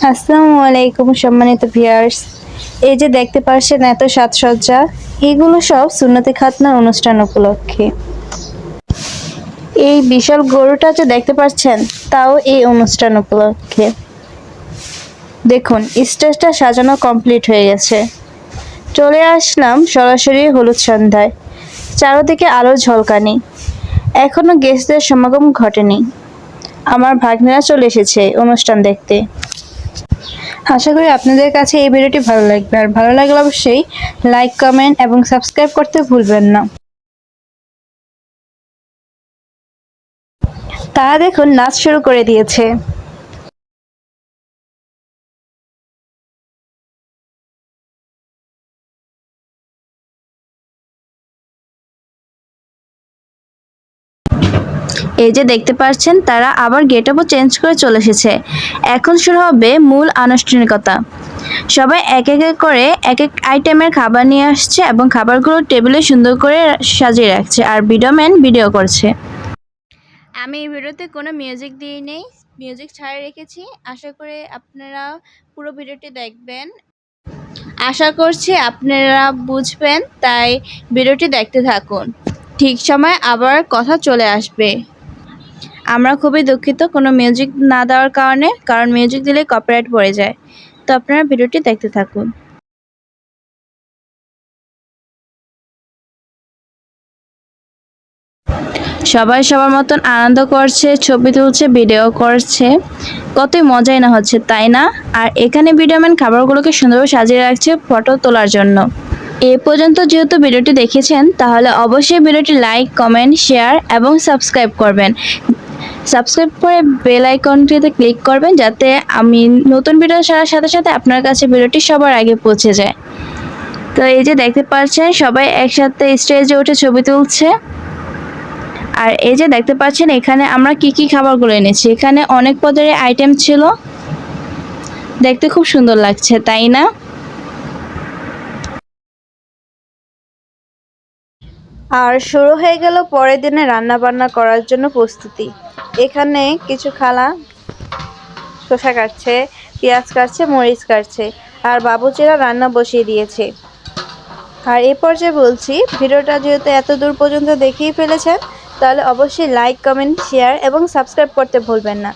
আসসালামু আলাইকুম সম্মানিত ভিউয়ার্স। এই যে দেখতে পাচ্ছেন এত সাজসজ্জা, এগুলো সব সুন্নতে খাতনার অনুষ্ঠান উপলক্ষে। এই বিশাল গরুটা যে দেখতে পাচ্ছেন, তাও এই অনুষ্ঠান উপলক্ষে। দেখুন স্টেজটা সাজানো কমপ্লিট হয়ে গেছে। চলে আসলাম সরাসরি হলুদ সন্ধ্যায়। চারদিকে আলোর ঝলকানি। এখনো গেস্টদের সমাগম ঘটেনি। আমার ভাগ্নেরা চলে এসেছে অনুষ্ঠান দেখতে। আশা করি আপনাদের কাছে এই ভিডিওটি ভালো লাগবে, আর ভালো লাগলে অবশ্যই লাইক, কমেন্ট এবং সাবস্ক্রাইব করতে ভুলবেন না। তারা দেখুন নাচ শুরু করে দিয়েছে। এই যে দেখতে পাচ্ছেন তারা আবার গেটআপও চেঞ্জ করে চলে এসেছে। এখন শুরু হবে মূল আনুষ্ঠানিকতা। সবাই এক এক করে এক এক আইটেমের খাবার নিয়ে আসছে এবং খাবারগুলো টেবিলে সুন্দর করে সাজিয়ে রাখছে, আর ভিডিওম্যান ভিডিও করছে। আমি এই ভিডিওতে কোনো মিউজিক দিই নেই, মিউজিক ছাড়া রেখেছি। আশা করি আপনারা পুরো ভিডিওটি দেখবেন। আশা করছি আপনারা বুঝবেন, তাই ভিডিওটি দেখতে থাকুন। ঠিক সময় আবার কথা চলে আসবে। আমরা খুবই দুঃখিত কোনো মিউজিক না দেওয়ার কারণে, কারণ মিউজিক দিলে কপিরাইট পড়ে যায়। তো আপনারা ভিডিওটি দেখতে থাকুন। সবাই সবার মতন আনন্দ করছে, ছবি তুলছে, ভিডিও করছে। কতই মজাই না হচ্ছে, তাই না? আর এখানে ভিডিওম্যান খাবারগুলোকে সুন্দরভাবে সাজিয়ে রাখছে ফটো তোলার জন্য। এ পর্যন্ত যেহেতু ভিডিওটি দেখেছেন, তাহলে অবশ্যই ভিডিওটি লাইক, কমেন্ট, শেয়ার এবং সাবস্ক্রাইব করবেন। সাবস্ক্রাইব করে বেল আইকনটিতে ক্লিক করবেন, যাতে আমি নতুন ভিডিও ছাড়ার সাথে সাথে আপনার কাছে ভিডিওটি সবার আগে পৌঁছে যায়। তো এই যে দেখতে পাচ্ছেন সবাই একসাথে স্টেজে উঠে ছবি তুলছে। আর এই যে দেখতে পাচ্ছেন এখানে আমরা কি কি খাবারগুলো এনেছি। এখানে অনেক পদের আইটেম ছিল, দেখতে খুব সুন্দর লাগছে, তাই না? আর শুরু হয়ে গেল পরের দিনে রান্না বান্না করার জন্য প্রস্তুতি। এখানে কিছু খালা শসা কাটছে, পেঁয়াজ কাটছে, মরিচ কাটছে, আর বাবুচিরা রান্না বসিয়ে দিয়েছে। আর এই পর্যায়ে বলছি, ভিডিওটা যেহেতু এত দূর পর্যন্ত দেখেই ফেলেছেন, তাহলে অবশ্যই লাইক, কমেন্ট, শেয়ার এবং সাবস্ক্রাইব করতে ভুলবেন না।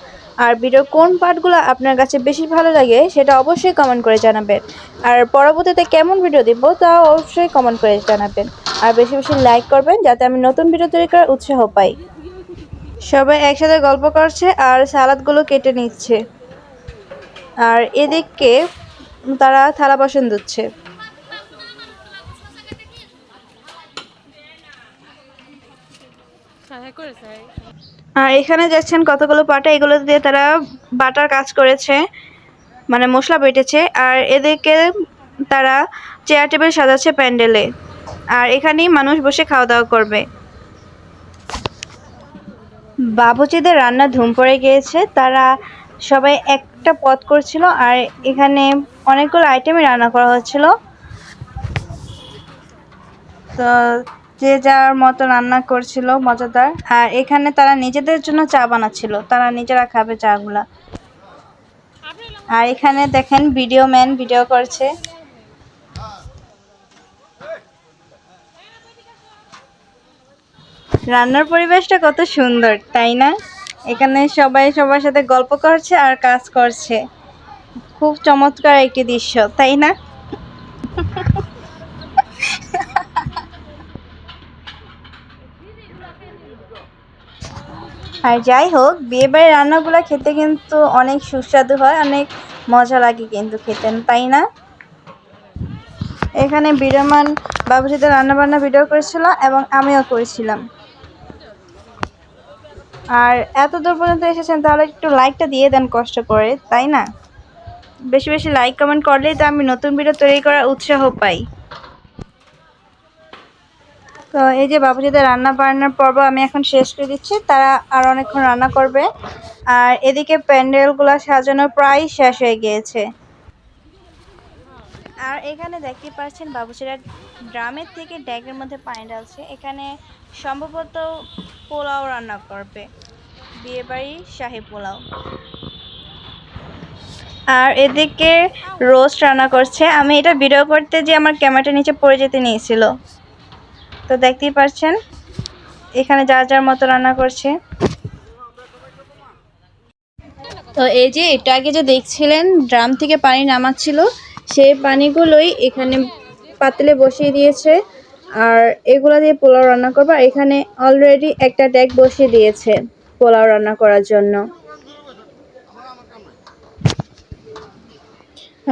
আর ভিডিওর কোন পার্টগুলো আপনার কাছে বেশি ভালো লাগে সেটা অবশ্যই কমেন্ট করে জানাবেন। আর পরবর্তীতে কেমন ভিডিও দিব তাও অবশ্যই কমেন্ট করে জানাবেন। আর বেশি বেশি লাইক করবেন, যাতে আমি নতুন ভিডিও তৈরি করার উৎসাহ পাই। সবাই একসাথে গল্প করছে আর সালাদগুলো কেটে নিচ্ছে। আর এদিকে তারা থালা বাসন ধুচ্ছে। আর এখানে যাচ্ছেন কতগুলো পাটা, এগুলো দিয়ে তারা বাটার কাজ করেছে, মানে মশলা বেটেছে। আর এদিকে তারা চেয়ার টেবিল সাজাচ্ছে প্যান্ডেলে। আর এখানেই মানুষ বসে খাওয়া দাওয়া করবে। বাবুচিদের রান্না ধুম পড়ে গিয়েছে, তারা সবাই একটা পদ করছিল। আর এখানে অনেকগুলো আইটেমই রান্না করা হচ্ছিল। তো যে যার মতো রান্না করছিল মজাদার। আর এখানে তারা নিজেদের জন্য চা বানাচ্ছিল, তারা নিজেরা খাবে চাগুলা। আর এখানে দেখেন ভিডিও ম্যান ভিডিও করছে। রান্নার পরিবেশটা কত সুন্দর, তাই না? এখানে সবাই সবার সাথে গল্প করছে আর কাজ করছে। খুব চমৎকার একটি দৃশ্য, তাই না? আর যাই হোক, বিয়েবাড়ির রান্নাগুলো খেতে কিন্তু অনেক সুস্বাদু হয়, অনেক মজা লাগে কিন্তু খেতে, তাই না? এখানে বিরামান বাবুজিদের রান্নাবান্না ভিডিও করেছিল এবং আমিও করেছিলাম। আর এত দূর পর্যন্ত এসেছেন, তাহলে একটু লাইকটা দিয়ে দেন কষ্ট করে, তাই না? বেশি বেশি লাইক কমেন্ট করলেই তো আমি নতুন ভিডিও তৈরি করার উৎসাহ পাই। তো এই যে বাবুজিদের রান্না বান্নার পর্ব আমি এখন শেষ করে দিচ্ছি, তারা আর অনেকক্ষণ রান্না করবে। আর এদিকে প্যান্ডেলগুলো সাজানো প্রায় শেষ হয়ে গিয়েছে। আর এখানে দেখতে পাচ্ছেন বাবুচিরা ড্রামের থেকে ড্যাগের মধ্যে পানি ঢালছে। এখানে সম্ভবত পোলাও রান্না করবে, বিয়েবাড়ির শাহী পোলাও। আর এদিকে রোস্ট রান্না করছে। আমি এটা ভিডিও করতে যে আমার ক্যামেরাটা নিচে পড়ে যেতে নিয়েছিল। তো দেখতেই পাচ্ছেন এখানে যার যার মতো রান্না করছে। তো এই যে এটা আগে যে দেখছিলেন ড্রাম থেকে পানি নামাচ্ছিল, সেই পানিগুলোই এখানে পাতিলে বসিয়ে দিয়েছে। আর এগুলা দিয়ে পোলাও রান্না করবো। আর এখানে অলরেডি একটা ডেক বসিয়ে দিয়েছে পোলাও রান্না করার জন্য।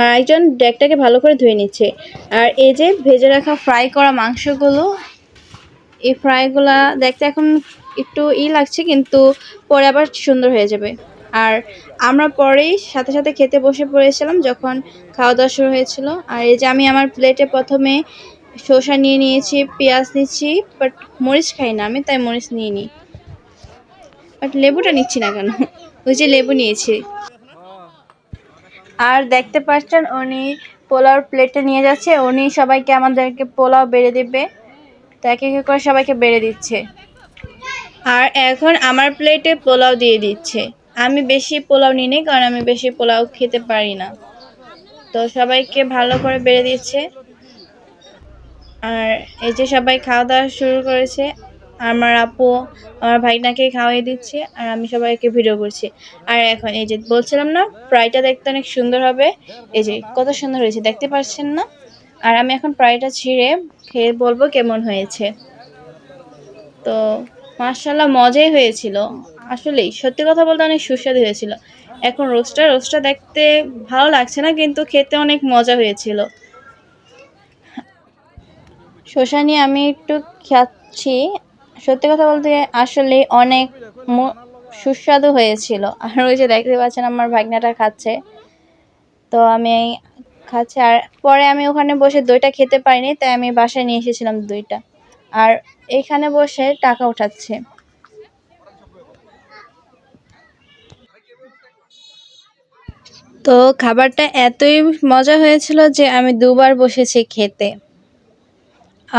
আর একজন ডেকটাকে ভালো করে ধুয়ে নিচ্ছে। আর এই যে ভেজে রাখা ফ্রাই করা মাংসগুলো, এই ফ্রাইগুলা দেখতে এখন একটু লাগছে, কিন্তু পরে আবার সুন্দর হয়ে যাবে। আর আমরা পরেই সাথে সাথে খেতে বসে পড়েছিলাম যখন খাওয়া দাওয়া শুরু হয়েছিল। আর এই যে আমি আমার প্লেটে প্রথমে শসা নিয়ে নিয়েছি, পেঁয়াজ নিচ্ছি, বাট মরিচ খাই না আমি, তাই মরিচ নিয়ে নিই। বাট লেবুটা নিচ্ছি না কেন, ওই যে লেবু নিয়েছি। আর দেখতে পাচ্ছেন উনি পোলাওর প্লেটে নিয়ে যাচ্ছে, উনি সবাইকে আমাদেরকে পোলাও বেড়ে দেবে। তো এক এক করে সবাইকে বেড়ে দিচ্ছে। আর এখন আমার প্লেটে পোলাও দিয়ে দিচ্ছে। আমি বেশি পোলাও নিই নি, কারণ আমি বেশি পোলাও খেতে পারি না। তো সবাইকে ভালো করে বেড়ে দিচ্ছে। আর এই যে সবাই খাওয়া দাওয়া শুরু করেছে। আমার আপু আমার ভাইনাকে খাওয়াই দিচ্ছে, আর আমি সবাইকে ভিডিও করছি। আর এখন এই যে বলছিলাম না ফ্রাইটা দেখতে অনেক সুন্দর হবে, এই যে কত সুন্দর হয়েছে দেখতে পাচ্ছেন না। আর আমি এখন ফ্রাইটা ছিঁড়ে খেয়ে বলবো কেমন হয়েছে। তো মাশাআল্লাহ মজাই হয়েছিল। আসলেই সত্যি কথা বলতে অনেক সুস্বাদু হয়েছিল। এখন রোস্টটা দেখতে ভালো লাগছে না, কিন্তু খেতে অনেক মজা হয়েছিল। শসা নিয়ে আমি একটু খাচ্ছি। সত্যি কথা বলতে আসলে অনেক সুস্বাদু হয়েছিল। আর ওই যে দেখতে পাচ্ছেন আমার ভাগনাটা খাচ্ছে। তো আমি খাচ্ছি। আর পরে আমি ওখানে বসে দইটা খেতে পারিনি, তাই আমি বাসায় নিয়ে এসেছিলাম দইটা। আর এখানে বসে টাকা উঠাচ্ছে। তো খাবারটা এতই মজা হয়েছিল যে আমি দুবার বসেছি খেতে।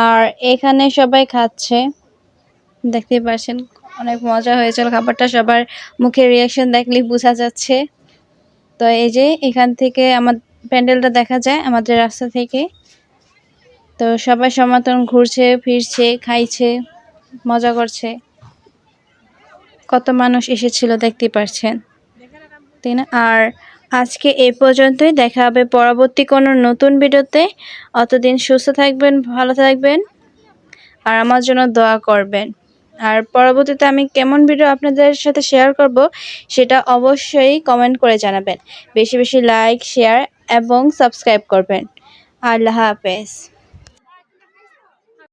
আর এখানে সবাই খাচ্ছে, দেখতেই পাচ্ছেন অনেক মজা হয়েছিল খাবারটা। সবার মুখের রিয়াকশন দেখলেই বোঝা যাচ্ছে। তো এই যে এখান থেকে আমার প্যান্ডেলটা দেখা যায় আমাদের রাস্তা থেকে। তো সবাই সমাতন ঘুরছে ফিরছে খাইছে মজা করছে। কত মানুষ এসেছিল দেখতে পাচ্ছেন, তাই না? আর আজকে এই পর্যন্তই, দেখা হবে পরবর্তী কোনো নতুন ভিডিওতে। অতদিন সুস্থ থাকবেন, ভালো থাকবেন, আর আমার জন্য দোয়া করবেন। আর পরবর্তীতে আমি কেমন ভিডিও আপনাদের সাথে শেয়ার করব সেটা অবশ্যই কমেন্ট করে জানাবেন। বেশি বেশি লাইক শেয়ার এবং সাবস্ক্রাইব করবেন। আল্লাহ হাফেজ।